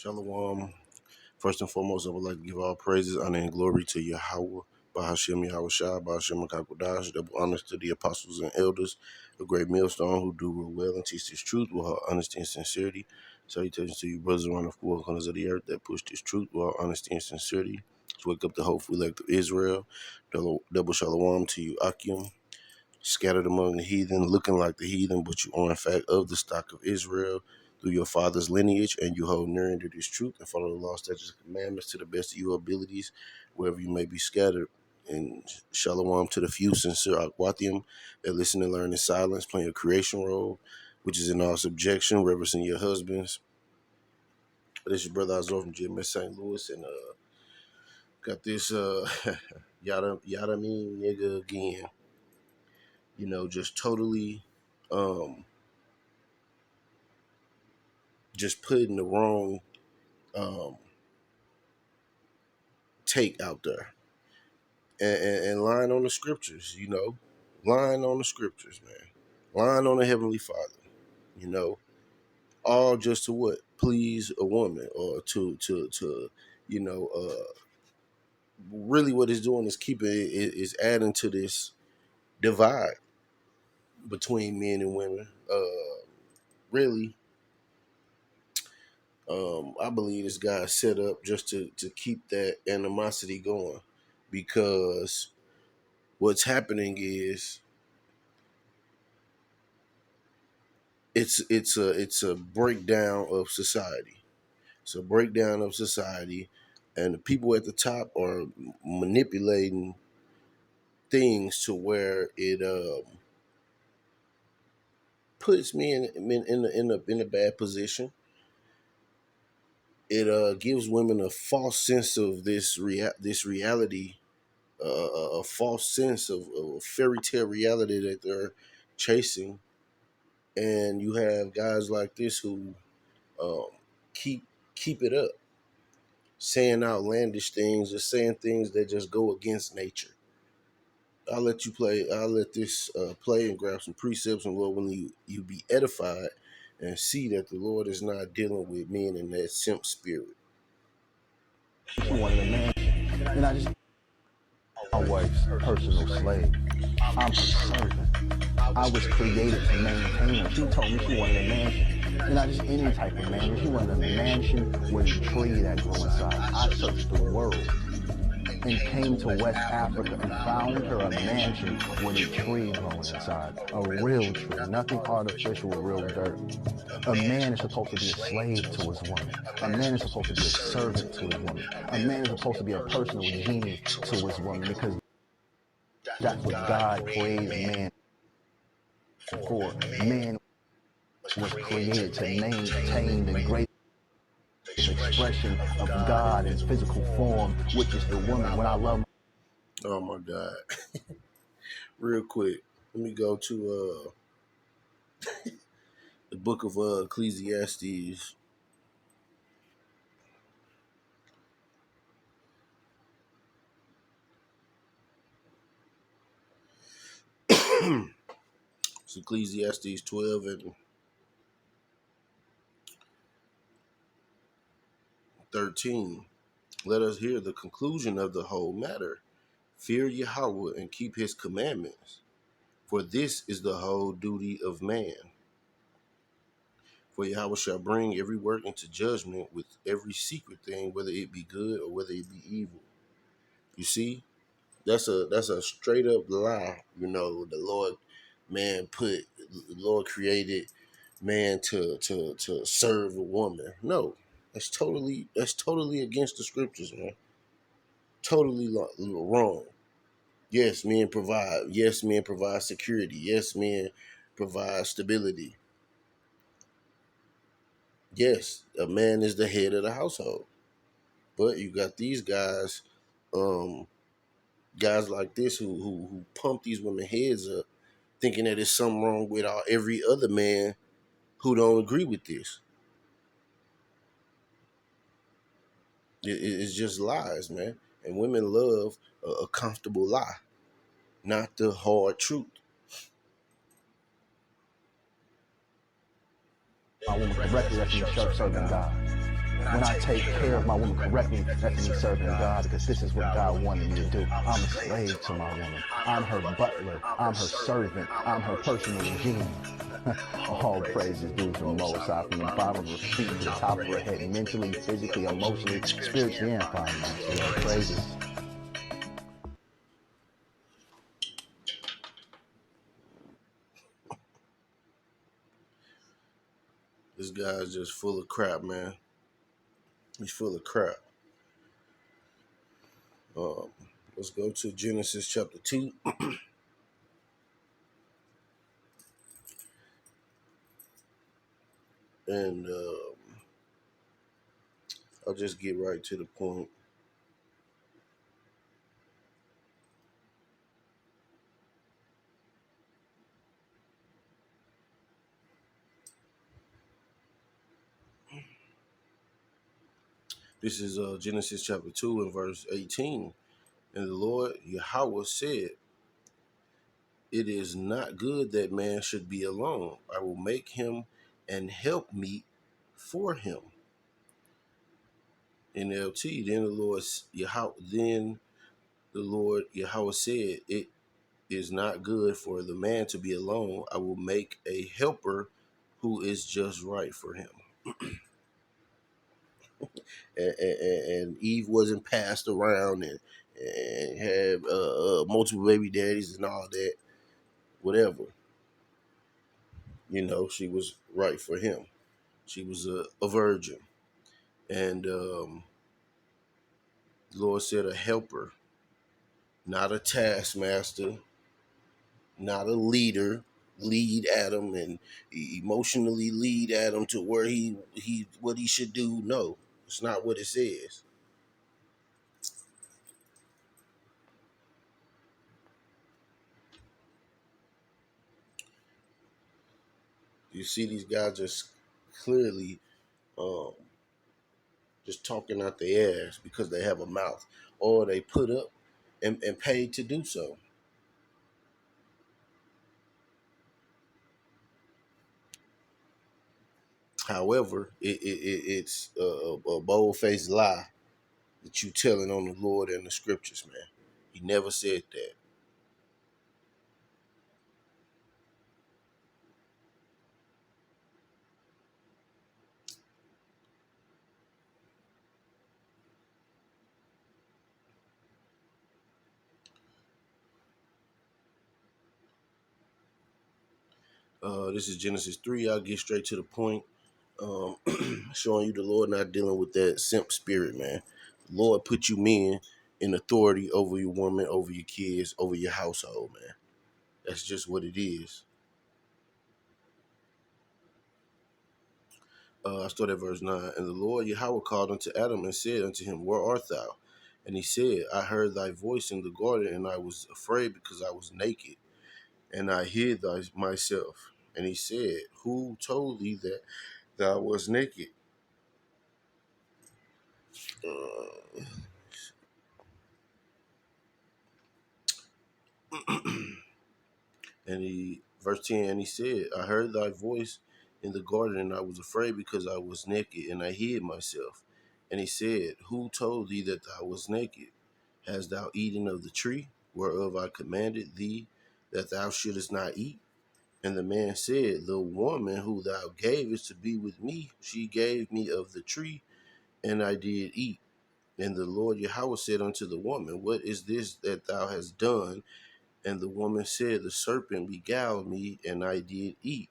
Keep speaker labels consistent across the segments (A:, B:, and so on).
A: Shalom. First and foremost, I would like to give all praises, honor, and glory to Yahweh, Bahashem Yahweh Shai, Bahashem Kakodash, double honors to the apostles and elders, a great millstone who do real well and teach this truth with all honesty and sincerity. Salutations to you, brothers around the four corners of the earth that push this truth with all honesty and sincerity. To wake up the hopeful elect of Israel. Double shalom to you, Akim, scattered among the heathen, looking like the heathen, but you are in fact of the stock of Israel through your father's lineage, and you hold near into this truth and follow the law, statutes, and commandments to the best of your abilities, wherever you may be scattered. And shalom to the few sincere Akwathium that listen and learn in silence, playing a creation role, which is in all subjection, reverencing your husbands. This is your brother Azor from GMS St. Louis, and got this yada mean nigga again. Just totally just putting the wrong um, take out there and lying on the scriptures, lying on the scriptures, man, lying on the Heavenly Father, you know, all just to what? Please a woman or to really what it's doing is keeping is adding to this divide between men and women. Really, I believe this guy set up just to keep that animosity going, because what's happening is it's a breakdown of society. It's a breakdown of society, and the people at the top are manipulating things to where it puts me in a bad position. It gives women a false sense of this reality, a false sense of fairy tale reality that they're chasing, and you have guys like this who um, keep keep it up, saying outlandish things or saying things that just go against nature. I'll let you play. I'll let this play and grab some precepts, and Lord, when you be edified and see that the Lord is not dealing with men in that simp spirit.
B: She wanted a man, and I just my wife's personal slave. I'm her servant. I was created to maintain her. She told me she wanted a mansion, and not just any type of mansion. She wanted a mansion with a tree that grew inside. I searched the world and came to West Africa and found her a mansion with a tree growing inside. A real tree, nothing artificial, real dirt. A man is supposed to be a slave to his woman. A man is supposed to be a servant to his woman. A man is supposed to be a personal genie to his woman, because that's what God created man for. Man was created to maintain the great expression of God in physical form, which is the woman. When I love,
A: Oh my God! Real quick, let me go to the book of Ecclesiastes. It's Ecclesiastes 12 and 13. Let us hear the conclusion of the whole matter. Fear Yahweh and keep his commandments, for this is the whole duty of man. For Yahweh shall bring every work into judgment with every secret thing, whether it be good or whether it be evil. You see, that's a straight up lie. The Lord created man to serve a woman. No, that's totally against the scriptures, man. Totally wrong. Yes, men provide. Yes, men provide security. Yes, men provide stability. Yes, a man is the head of the household. But you got these guys, um, guys like this who pump these women heads up, thinking that there's something wrong with every other man who don't agree with this. It's just lies, man. And women love a comfortable lie, not the hard truth.
B: my woman correctly, that's me serving God. When I take care of my woman correctly, that's me serving God because this is what God wanted me to do. I'm a slave to my woman. I'm her butler. I'm her servant. I'm her personal genie. All praises due to the Most High, from the bottom of her feet to the top of her head, mentally, physically, emotionally, spiritually, and financially. All praises.
A: This guy's just full of crap, man. He's full of crap. Um, let's go to Genesis chapter 2. And I'll just get right to the point. This is Genesis chapter 2 and verse 18. And the Lord Yahweh said, "It is not good that man should be alone. I will make him an helpmeet for him." NLT. Then the Lord Yahweh said, "It is not good for the man to be alone. I will make a helper who is just right for him." And Eve wasn't passed around and had multiple baby daddies and all that. Whatever, she was right for him. She was a virgin, and the Lord said a helper, not a taskmaster, not a leader. Lead Adam and emotionally lead Adam to where he what he should do. No, it's not what it says. You see these guys just clearly um, just talking out their ass because they have a mouth, or they put up and paid to do so. However, it's a bold faced lie that you telling on the Lord and the scriptures, man. He never said that. This is Genesis 3. I'll get straight to the point. Um, Showing you the Lord not dealing with that simp spirit, man. The Lord put you men in authority over your woman, over your kids, over your household, man. That's just what it is. I start at verse 9. And the Lord Yahweh called unto Adam and said unto him, Where art thou? And he said, I heard thy voice in the garden, and I was afraid because I was naked, and I hid myself. And he said, Who told thee that thou was naked? Uh, verse 10, and he said, I heard thy voice in the garden, and I was afraid because I was naked, and I hid myself. And he said, Who told thee that thou was naked? Hast thou eaten of the tree whereof I commanded thee that thou shouldest not eat? And the man said, The woman who thou gavest to be with me, she gave me of the tree, and I did eat. And the Lord Yahweh said unto the woman, What is this that thou hast done? And the woman said, The serpent beguiled me, and I did eat.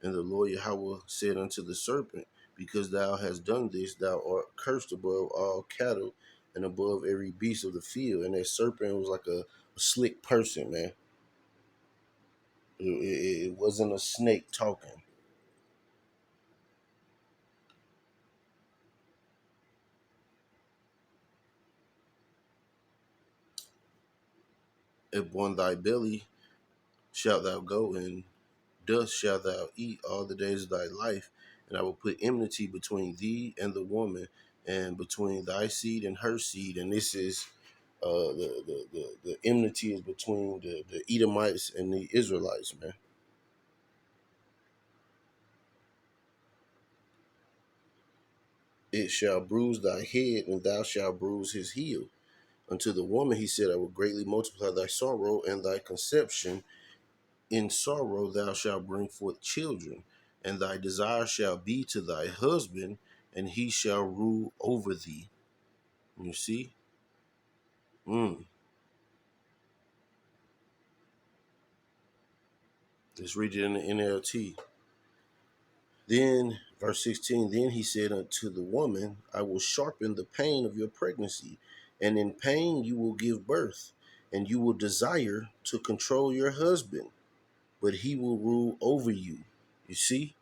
A: And the Lord Yahweh said unto the serpent, Because thou hast done this, thou art cursed above all cattle and above every beast of the field. And that serpent was like a slick person, man. It wasn't a snake talking. Upon thy belly shalt thou go, and dust shalt thou eat all the days of thy life. And I will put enmity between thee and the woman, and between thy seed and her seed. And this is the enmity is between the Edomites and the Israelites, man. it shall bruise thy head, and thou shalt bruise his heel. Unto the woman he said, I will greatly multiply thy sorrow and thy conception. In sorrow thou shalt bring forth children, and thy desire shall be to thy husband, and he shall rule over thee. You see? Mm. Let's read it in the NLT. Then, verse 16, then he said unto the woman, I will sharpen the pain of your pregnancy, and in pain you will give birth, and you will desire to control your husband, but he will rule over you. You see?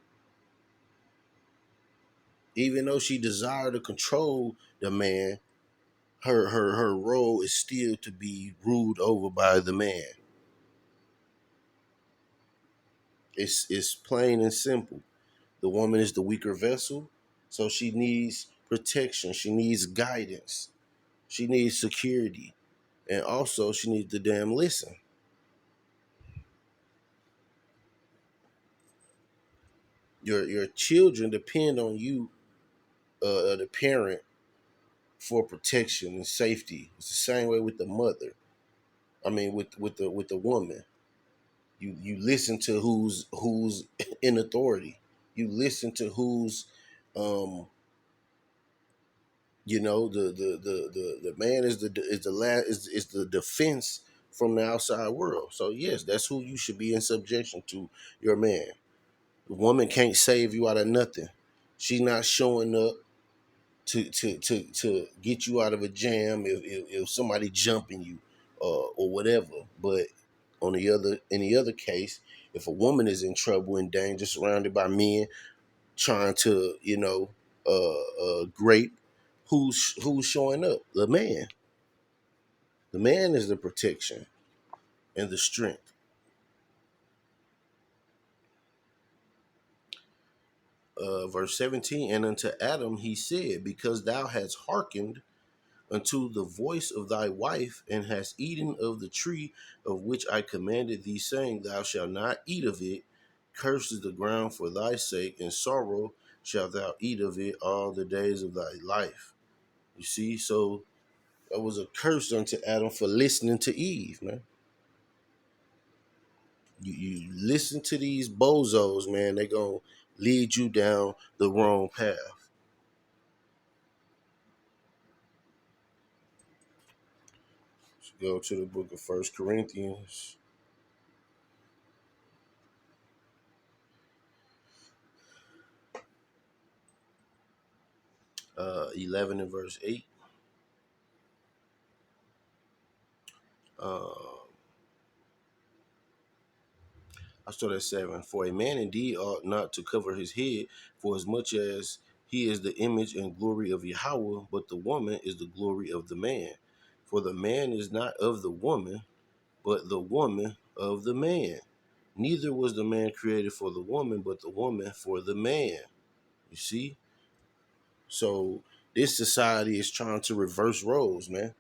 A: Even though she desired to control the man, her role is still to be ruled over by the man. It's plain and simple. The woman is the weaker vessel, so she needs protection. She needs guidance. She needs security. And also she needs to damn listen. Your children depend on you, the parent, for protection and safety. It's the same way with the mother. I mean with the woman. You listen to who's in authority. You listen to who's um the man is the defense from the outside world. So yes, that's who you should be in subjection to, your man. The woman can't save you out of nothing. She's not showing up to get you out of a jam if somebody jumping you or whatever. But in the other case, if a woman is in trouble and danger, surrounded by men trying to grape, who's showing up? The man. The man is the protection and the strength. Verse 17, and unto Adam he said, because thou hast hearkened unto the voice of thy wife, and hast eaten of the tree of which I commanded thee, saying, thou shalt not eat of it. Cursed is the ground for thy sake, and sorrow shalt thou eat of it all the days of thy life. You see, so that was a curse unto Adam for listening to Eve, man. You listen to these bozos, man, they gonna lead you down the wrong path. Let's go to the book of First Corinthians, 11 and verse 8. Uh, I start at 7. For a man indeed ought not to cover his head, for as much as he is the image and glory of Yahweh, but the woman is the glory of the man. For the man is not of the woman, but the woman of the man. Neither was the man created for the woman, but the woman for the man. You see? So this society is trying to reverse roles, man.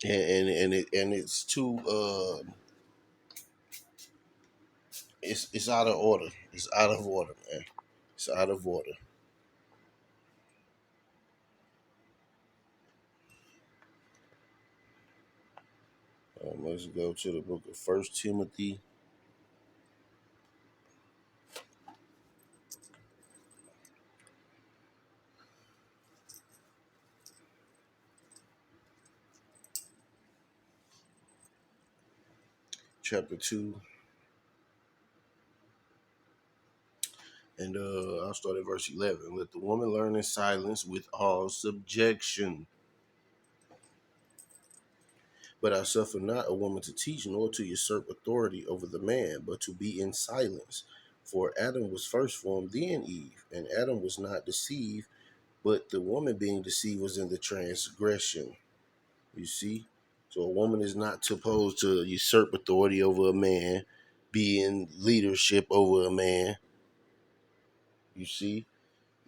A: It's too it's out of order. It's out of order, man. It's out of order. Let's go to the book of First Timothy, chapter 2, and I'll start at verse 11. Let the woman learn in silence with all subjection. But I suffer not a woman to teach, nor to usurp authority over the man, but to be in silence. For Adam was first formed, then Eve, and Adam was not deceived, but the woman being deceived was in the transgression. You see? So a woman is not supposed to usurp authority over a man, be in leadership over a man. You see?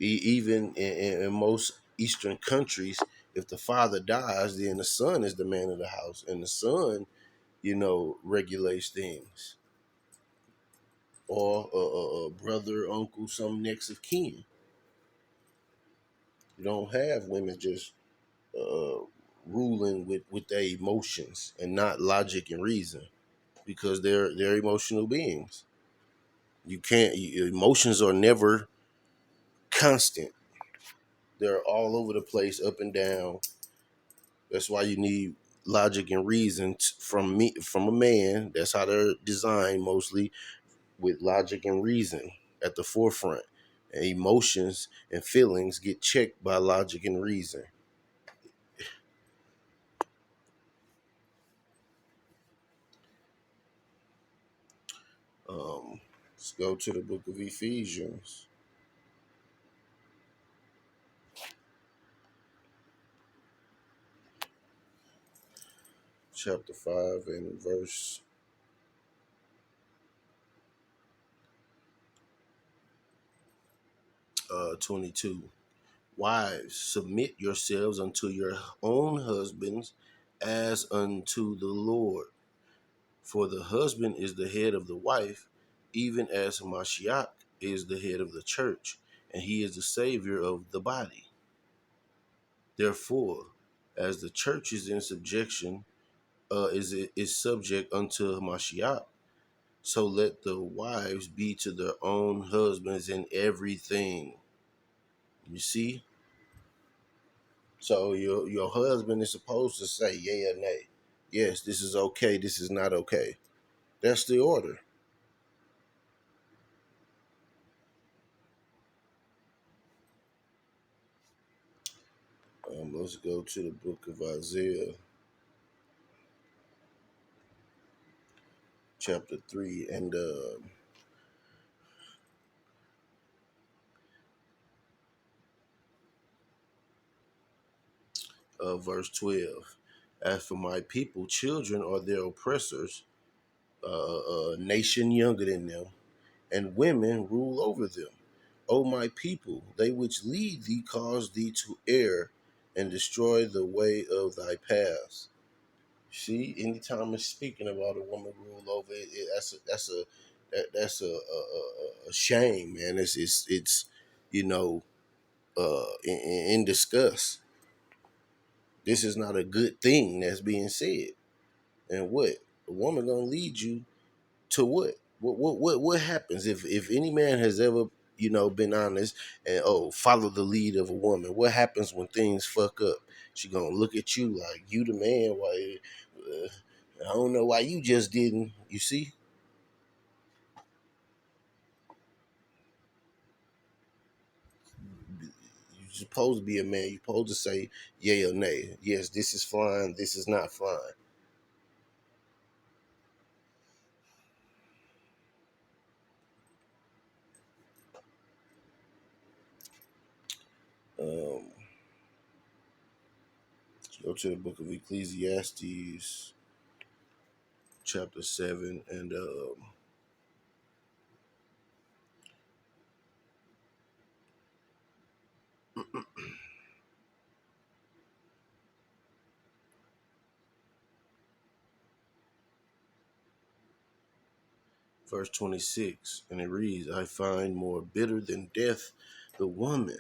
A: Even in most Eastern countries, if the father dies, then the son is the man of the house, and the son, regulates things. or a brother, uncle, some next of kin. You don't have women just uh, ruling with their emotions and not logic and reason, because they're emotional beings. You can't. Emotions are never constant. They're all over the place, up and down. That's why you need logic and reason from a man. That's how they're designed mostly, with logic and reason at the forefront. And emotions and feelings get checked by logic and reason. Let's go to the book of Ephesians, chapter 5 and verse 22. Wives, submit yourselves unto your own husbands as unto the Lord. For the husband is the head of the wife, even as Mashiach is the head of the church, and he is the savior of the body. Therefore, as the church is in subjection, is subject unto Mashiach, so let the wives be to their own husbands in everything. You see? So your husband is supposed to say yea or nay. Yes, this is okay, this is not okay. That's the order. Let's go to the book of Isaiah, chapter 3, and verse 12. As for my people, children are their oppressors, a nation younger than them, and women rule over them. O my people, they which lead thee cause thee to err and destroy the way of thy paths. See, anytime it's speaking about a woman rule over it, that's a shame, man. It's you know in disgust. This is not a good thing that's being said. And what, a woman gonna lead you to what? What happens if any man has ever been honest and follow the lead of a woman? What happens when things fuck up? She gonna look at you like you the man. Why? I don't know why you just didn't. You see, you're supposed to be a man. You're supposed to say yay or nay. Yes, this is fine. This is not fine. Um, go to the book of Ecclesiastes, chapter 7, and verse 26, and it reads, I find more bitter than death the woman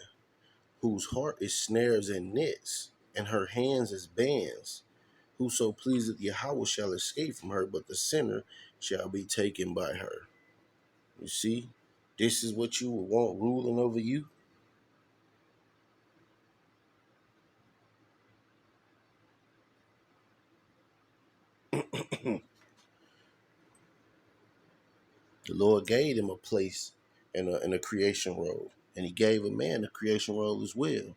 A: whose heart is snares and nets, and her hands as bands. Whoso pleaseth Yahweh shall escape from her, but the sinner shall be taken by her. You see, this is what you would want ruling over you. The Lord gave him a place in a creation role, and he gave a man a creation role as well.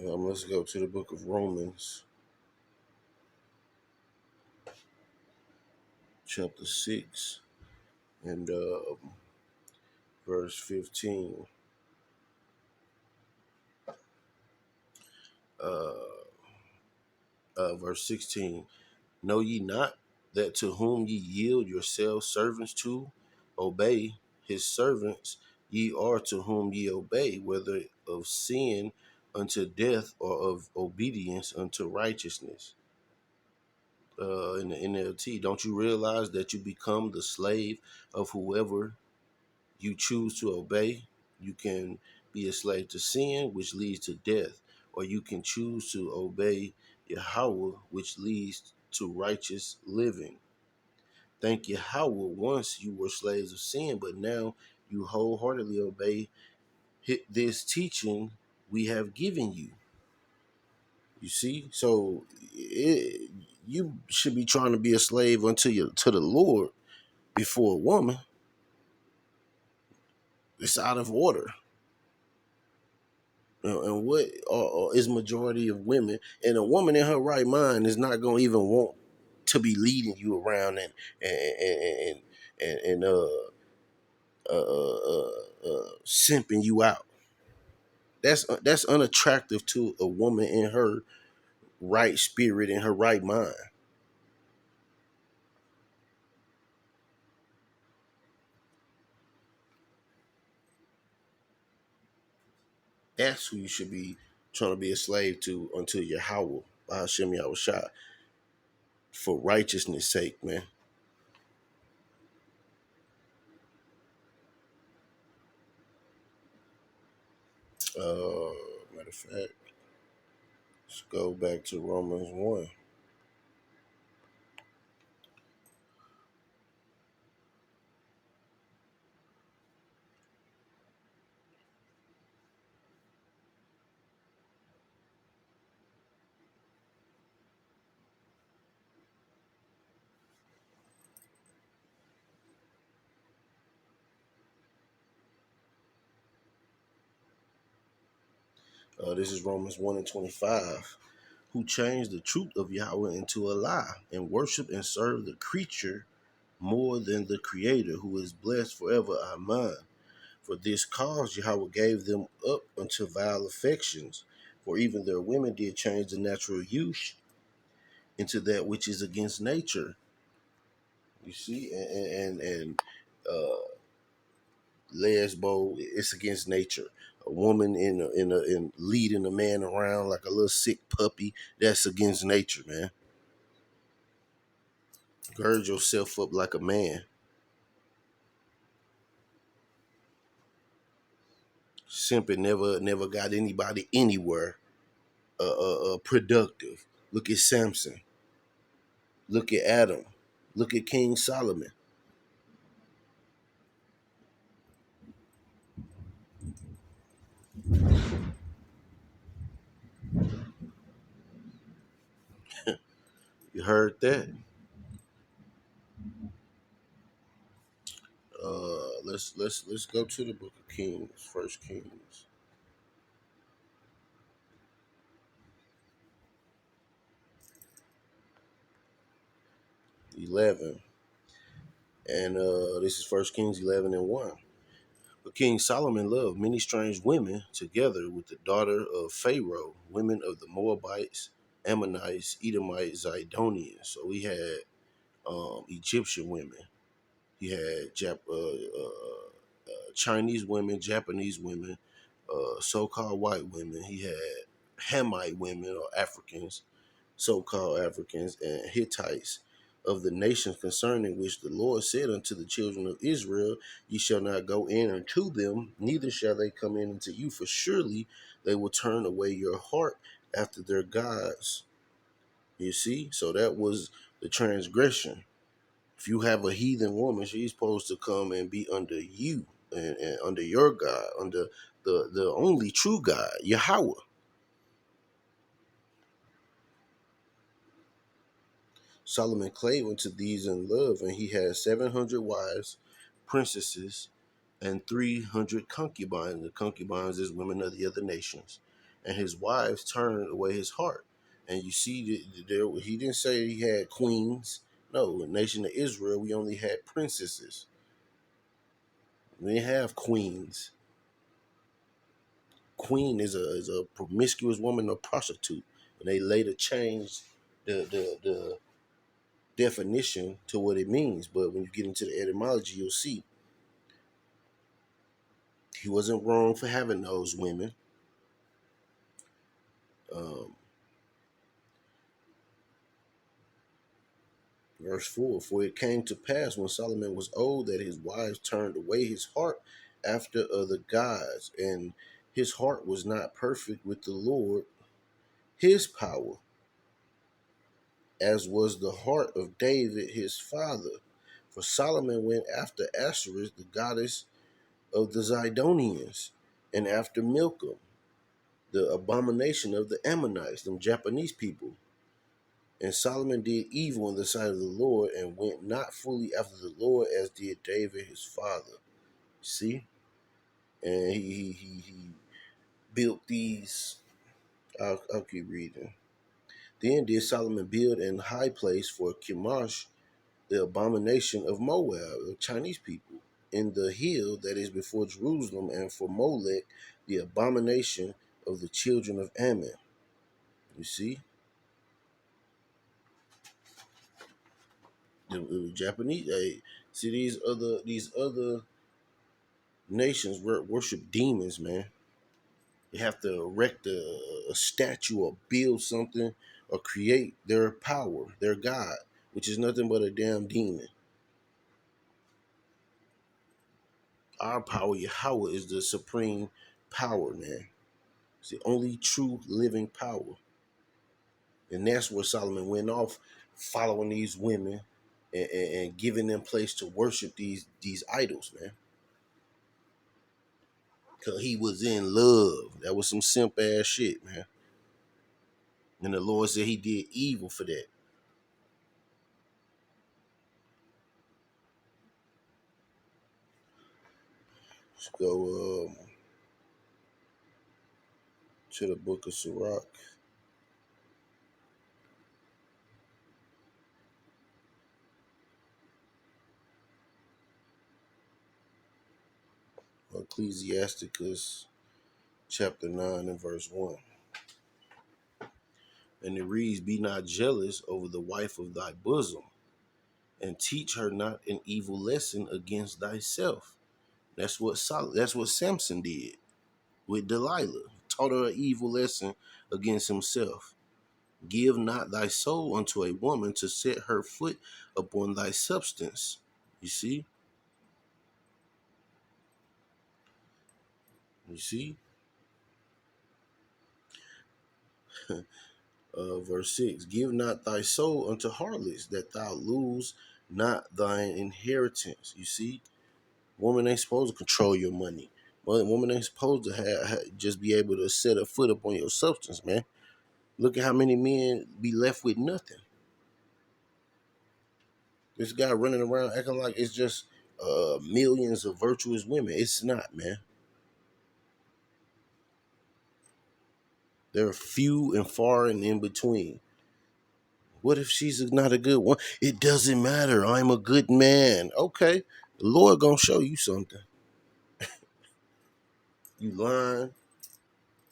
A: Let's go to the book of Romans, chapter 6, and verse 15. Uh, verse 16. Know ye not that to whom ye yield yourselves servants to obey, his servants ye are to whom ye obey, whether of sin unto death or of obedience unto righteousness. In the NLT, don't you realize that you become the slave of whoever you choose to obey? You can be a slave to sin, which leads to death, or you can choose to obey Yahweh, which leads to righteous living. Thank Yahweh, once you were slaves of sin, but now you wholeheartedly obey this teaching we have given you. You see, so you should be trying to be a slave to the Lord before a woman. It's out of order. And what is majority of women? And a woman in her right mind is not going to even want to be leading you around and and simping you out. That's unattractive to a woman in her right spirit, in her right mind. That's who you should be trying to be a slave to until Yahweh, Hashem Yahushua, for righteousness' sake, man. Matter of fact, let's go back to Romans 1. This is Romans 1 and 25. Who changed the truth of Yahweh into a lie and worship and serve the creature more than the Creator, who is blessed forever. Amen. For this cause Yahweh gave them up unto vile affections, for even their women did change the natural use into that which is against nature. You see, and lesbo, it's against nature. A woman in leading a man around like a little sick puppy, that's against nature, man. Gird yourself up like a man. Simply never got anybody anywhere productive. Look at Samson. Look at Adam. Look at King Solomon. You heard that? Let's go to the book of Kings, First Kings 11, and this is First Kings 11 and 1. But King Solomon loved many strange women, together with the daughter of Pharaoh, women of the Moabites, Ammonites, Edomites, Zidonians. So he had Egyptian women. He had Chinese women, Japanese women, so-called white women. He had Hamite women or Africans, so-called Africans, and Hittites of the nations concerning which the Lord said unto the children of Israel, ye shall not go in unto them, neither shall they come in unto you, for surely they will turn away your heart after their gods. You see? So that was the transgression. If you have a heathen woman, she's supposed to come and be under you and under your God, under the only true God, Yahweh. Solomon clave unto these in love, and he had 700 wives, princesses, and 300 concubines. The concubines is women of the other nations. And his wives turned away his heart. And you see, there he didn't say he had queens. No, in the nation of Israel, we only had princesses. We didn't have queens. Queen is a promiscuous woman or prostitute. And they later changed the definition to what it means. But when you get into the etymology, you'll see he wasn't wrong for having those women. Um, Verse 4, for it came to pass when Solomon was old that his wives turned away his heart after other gods, and his heart was not perfect with the Lord his power, as was the heart of David his father. For Solomon went after Ashereth, the goddess of the Zidonians, and after Milcom, the abomination of the Ammonites, them Japanese people. And Solomon did evil in the sight of the Lord and went not fully after the Lord as did David his father. See? And he built these. I'll keep reading. Then did Solomon build an high place for Chemosh, the abomination of Moab, the Chinese people, in the hill that is before Jerusalem, and for Molech, the abomination of the children of Ammon. You see? The Japanese, see these other nations worship demons, man. They have to erect a statue or build something or create their power, their God, which is nothing but a damn demon. Our power, Yahweh, is the supreme power, man. It's the only true living power. And that's where Solomon went off following these women and giving them place to worship these idols, man. Cause he was in love. That was some simp ass shit, man. And the Lord said he did evil for that. Let's go to the book of Sirach. Ecclesiasticus chapter 9 and verse 1. And it reads, be not jealous over the wife of thy bosom, and teach her not an evil lesson against thyself. That's what Samson did with Delilah. Taught her an evil lesson against himself. Give not thy soul unto a woman to set her foot upon thy substance. You see? You see? Verse 6, give not thy soul unto harlots, that thou lose not thine inheritance. You see? Woman ain't supposed to control your money. Woman ain't supposed to just be able to set a foot up on your substance, man. Look at how many men be left with nothing. This guy running around acting like it's just millions of virtuous women. It's not, man. There are few and far and in between. What if she's not a good one? It doesn't matter. I'm a good man. Okay. The Lord gonna show you something. You lying.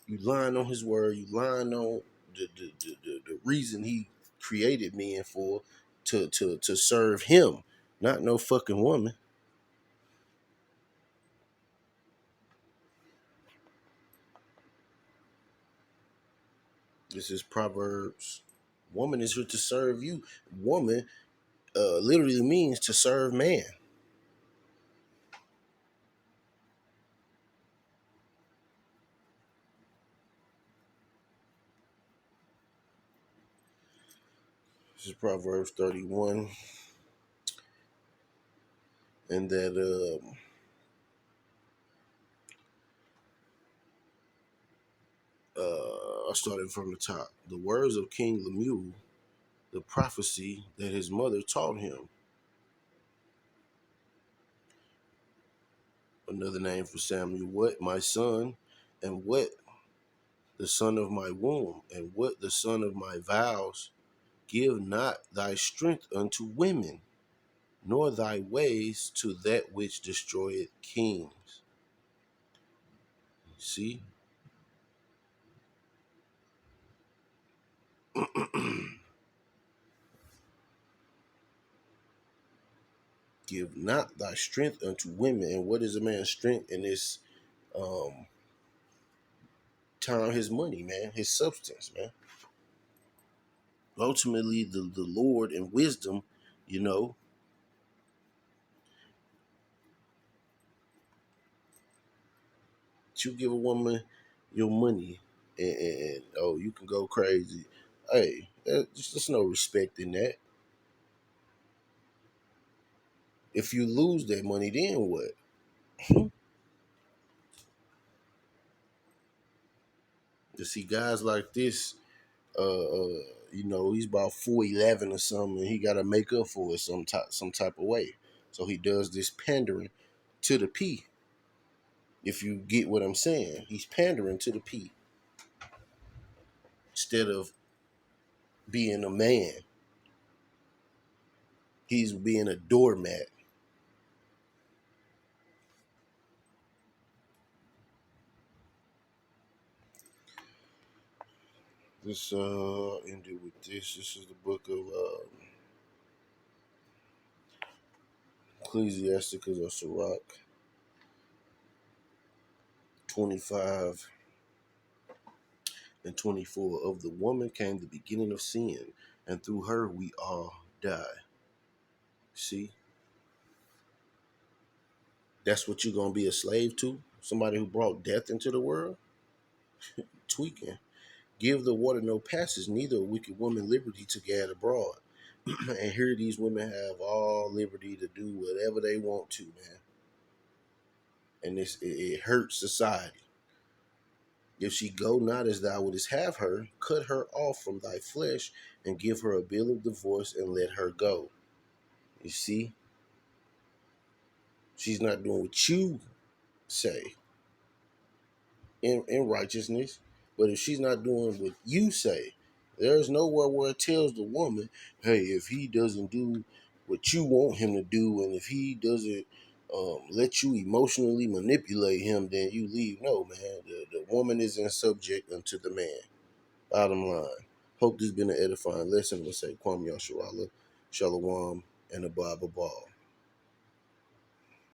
A: You lying on his word. You lying on the reason he created men for to serve him. Not no fucking woman. This is Proverbs. Woman is here to serve you. Woman literally means to serve man. This is Proverbs 31. And that I started from the top. The words of King Lemuel, the prophecy that his mother taught him. Another name for Samuel. What, my son, and what the son of my womb, and what the son of my vows. Give not thy strength unto women, nor thy ways to that which destroyeth kings. See? Give not thy strength unto women. And what is a man's strength in this time, his money, man, his substance, man. Ultimately, the Lord and wisdom, you know, you give a woman your money and oh, you can go crazy. Hey, there's no respect in that. If you lose that money, then what? To see guys like this, you know, he's about 4'11" or something, and he got to make up for it some type of way. So he does this pandering to the P. If you get what I'm saying, he's pandering to the P instead of being a man. He's being a doormat. This ended with this. This is the book of Ecclesiasticus or Sirach 25 and 24. Of the woman came the beginning of sin, and through her we all die. See, that's what you're gonna be a slave to? Somebody who brought death into the world? Tweaking. Give the water no passage, neither a wicked woman liberty to gad abroad. And here these women have all liberty to do whatever they want to, man. And it hurts society. If she go not as thou wouldest have her, cut her off from thy flesh, and give her a bill of divorce, and let her go. You see, she's not doing what you say in righteousness. But if she's not doing what you say, there's nowhere where it tells the woman, hey, if he doesn't do what you want him to do, and if he doesn't let you emotionally manipulate him, then you leave. No, man. The woman is in subject unto the man. Bottom line. Hope this has been an edifying lesson. Let's say Kwam Yasharala, Shalom, and a Bible Ball.